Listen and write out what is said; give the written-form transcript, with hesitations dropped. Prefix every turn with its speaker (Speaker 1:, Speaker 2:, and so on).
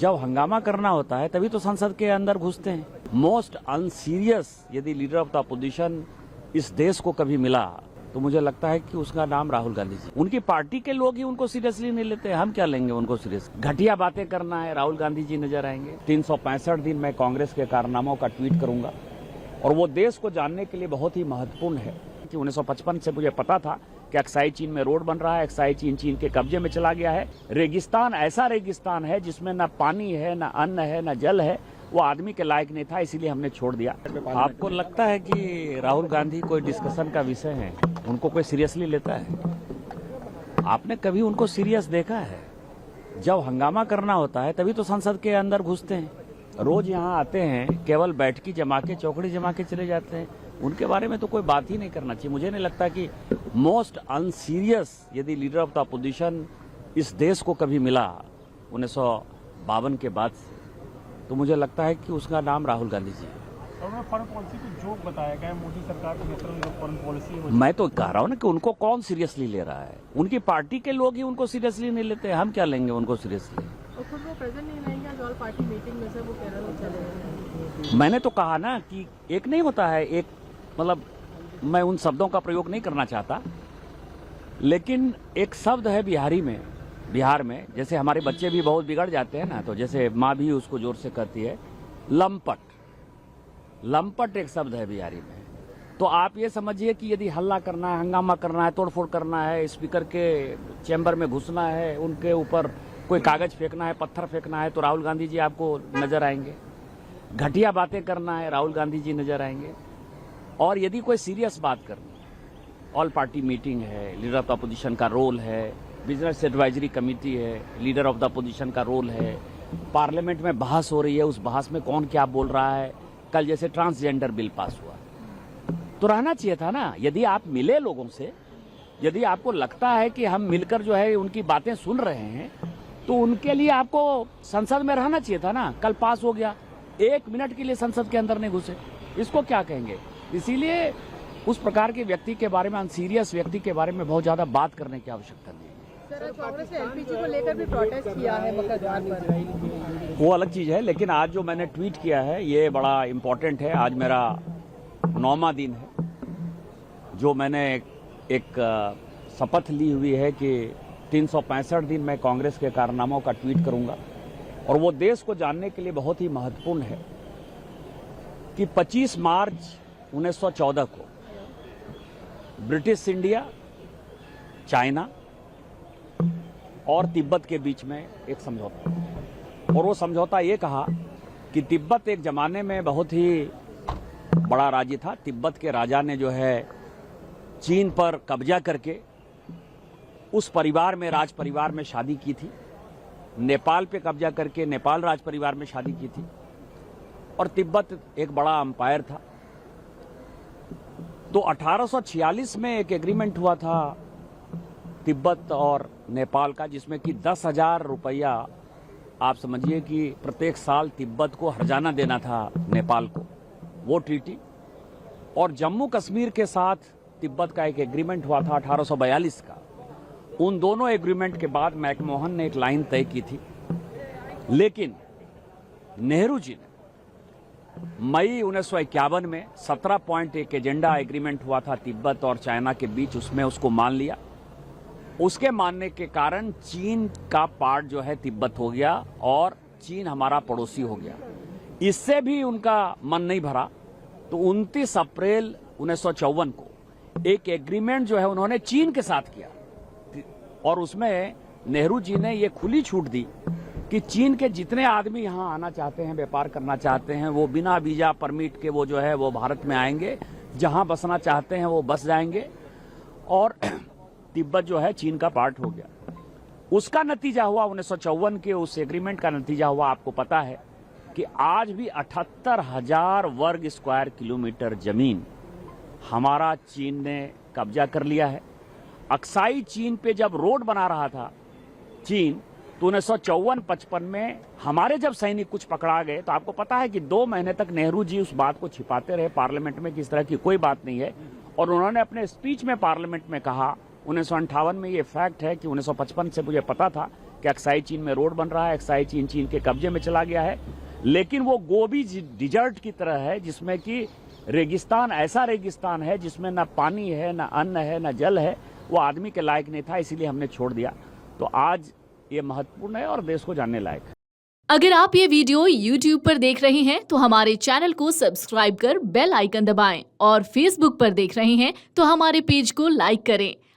Speaker 1: जब हंगामा करना होता है तभी तो संसद के अंदर घुसते हैं। मोस्ट अनसीरियस यदि लीडर ऑफ द अपोजिशन इस देश को कभी मिला तो मुझे लगता है कि उसका नाम राहुल गांधी जी। उनकी पार्टी के लोग ही उनको सीरियसली नहीं लेते, हम क्या लेंगे उनको सीरियस। घटिया बातें करना है, राहुल गांधी जी नजर आएंगे। 365 दिन मैं कांग्रेस के कारनामों का ट्वीट करूंगा और वो देश को जानने के लिए बहुत ही महत्वपूर्ण है कि 1955 से मुझे पता था कि अक्साई चीन में रोड बन रहा है, अक्साई चीन के कब्जे में चला गया है। रेगिस्तान ऐसा रेगिस्तान है जिसमें न पानी है, न अन्न है, न जल है, वो आदमी के लायक नहीं था, इसीलिए हमने छोड़ दिया। आपको लगता है कि राहुल गांधी कोई डिस्कशन का विषय है, उनको कोई सीरियसली लेता है? आपने कभी उनको सीरियस देखा है? जब हंगामा करना होता है तभी तो संसद के अंदर घुसते हैं। रोज यहाँ आते हैं, केवल बैठकी जमा के, चौकड़ी जमा के चले जाते हैं। उनके बारे में तो कोई बात ही नहीं करना चाहिए। मुझे नहीं लगता कि मोस्ट अनसीरियस यदि लीडर ऑफ द अपोजिशन इस देश को कभी मिला 1952 के बाद से, तो मुझे लगता है कि उसका नाम राहुल गांधी जी है।
Speaker 2: और फॉरेन पॉलिसी को जो बताया गया है मोदी सरकार के नेतृत्व में फॉरेन पॉलिसी है,
Speaker 1: मैं तो कह रहा हूँ ना कि उनको कौन सीरियसली ले रहा है। उनकी पार्टी के लोग ही उनको सीरियसली नहीं लेते, हम क्या लेंगे उनको सीरियसली।
Speaker 3: और खुद वो प्रेजेंट नहीं रहेंगे जो ऑल पार्टी मीटिंग में से वो केरल में चले गए।
Speaker 1: मैंने तो कहा ना कि एक नहीं होता है, एक मतलब मैं उन शब्दों का प्रयोग नहीं करना चाहता, लेकिन एक शब्द है बिहार में जैसे हमारे बच्चे भी बहुत बिगड़ जाते हैं ना, तो जैसे माँ भी उसको जोर से कहती है, लंपट एक शब्द है बिहारी में। तो आप ये समझिए कि यदि हल्ला करना है, हंगामा करना है, तोड़फोड़ करना है, स्पीकर के चैम्बर में घुसना है, उनके ऊपर कोई कागज फेंकना है, पत्थर फेंकना है, तो राहुल गांधी जी आपको नजर आएंगे। घटिया बातें करना है, राहुल गांधी जी नजर आएंगे। और यदि कोई सीरियस बात करनी है, ऑल पार्टी मीटिंग है, लीडर ऑफ द अपोजिशन का रोल है, बिजनेस एडवाइजरी कमेटी है, लीडर ऑफ द अपोजिशन का रोल है, पार्लियामेंट में बहस हो रही है, उस बहस में कौन क्या बोल रहा है। कल जैसे ट्रांसजेंडर बिल पास हुआ तो रहना चाहिए था ना। यदि आप मिले लोगों से, यदि आपको लगता है कि हम मिलकर जो है उनकी बातें सुन रहे हैं, तो उनके लिए आपको संसद में रहना चाहिए था ना। कल पास हो गया, 1 मिनट के लिए संसद के अंदर नहीं घुसे, इसको क्या कहेंगे। इसीलिए उस प्रकार के व्यक्ति के बारे में, अनसीरियस व्यक्ति के बारे में बहुत ज्यादा बात करने की आवश्यकता नहीं है।
Speaker 3: सर, कांग्रेस ने एलपीजी को लेकर भी प्रोटेस्ट किया है मकर द्वार पर।
Speaker 1: वो अलग चीज है, लेकिन आज जो मैंने ट्वीट किया है ये बड़ा इम्पोर्टेंट है। आज मेरा 9वां दिन है जो मैंने एक शपथ ली हुई है कि 365 दिन मैं कांग्रेस के कारनामों का ट्वीट करूंगा। और वो देश को जानने के लिए बहुत ही महत्वपूर्ण है कि 25 मार्च 1914 को ब्रिटिश इंडिया, चाइना और तिब्बत के बीच में एक समझौता, और वो समझौता ये कहा कि तिब्बत एक जमाने में बहुत ही बड़ा राज्य था। तिब्बत के राजा ने जो है चीन पर कब्जा करके उस परिवार में, राज परिवार में शादी की थी। नेपाल पे कब्जा करके नेपाल राज परिवार में शादी की थी। और तिब्बत एक बड़ा अंपायर था। तो 1846 में एक एग्रीमेंट हुआ था तिब्बत और नेपाल का, जिसमें कि 10,000 रुपया, आप समझिए कि प्रत्येक साल तिब्बत को हर्जाना देना था नेपाल को, वो ट्रीटी। और जम्मू कश्मीर के साथ तिब्बत का एक एग्रीमेंट हुआ था 1842 का। उन दोनों एग्रीमेंट के बाद मैकमोहन ने एक लाइन तय की थी, लेकिन नेहरू जी ने मई 1951 में 17 पॉइंट एक एजेंडा एग्रीमेंट हुआ था तिब्बत और चाइना के बीच, उसमें उसको मान लिया। उसके मानने के कारण चीन का पार्ट जो है तिब्बत हो गया और चीन हमारा पड़ोसी हो गया। इससे भी उनका मन नहीं भरा, तो 29 अप्रैल 1954 को एक एग्रीमेंट जो है उन्होंने चीन के साथ किया। और उसमें नेहरू जी ने ये खुली छूट दी कि चीन के जितने आदमी यहाँ आना चाहते हैं, व्यापार करना चाहते हैं, वो बिना वीजा परमिट के वो जो है वो भारत में आएंगे, जहां बसना चाहते हैं वो बस जाएंगे। और तिब्बत जो है चीन का पार्ट हो गया। उसका नतीजा हुआ 1954 के उस एग्रीमेंट का नतीजा हुआ, आपको पता है कि आज भी 78,000 वर्ग स्क्वायर किलोमीटर जमीन हमारा चीन ने कब्जा कर लिया है। अक्साई चीन पे जब रोड बना रहा था चीन, तो 1954-55 में हमारे जब सैनिक कुछ पकड़ा गए, तो आपको पता है कि 2 महीने तक नेहरू जी उस बात को छिपाते रहे पार्लियामेंट में कि इस तरह की कोई बात नहीं है। और उन्होंने अपने स्पीच में पार्लियामेंट में कहा 1958 में, ये फैक्ट है कि 1955 से मुझे पता था कि अक्साई चीन में रोड बन रहा है, अक्साई चीन के कब्जे में चला गया है, लेकिन वो गोबी डिजर्ट की तरह है जिसमें कि रेगिस्तान, ऐसा रेगिस्तान है जिसमें ना पानी है, ना अन्न है, ना जल है। वो आदमी के लायक नहीं था, इसीलिए हमने छोड़ दिया। तो आज ये महत्वपूर्ण है और देश को जानने लायक है।
Speaker 4: अगर आप ये वीडियो YouTube पर देख रहे हैं तो हमारे चैनल को सब्सक्राइब कर बेल आइकन दबाएं और Facebook पर देख रहे हैं तो हमारे पेज को लाइक करें।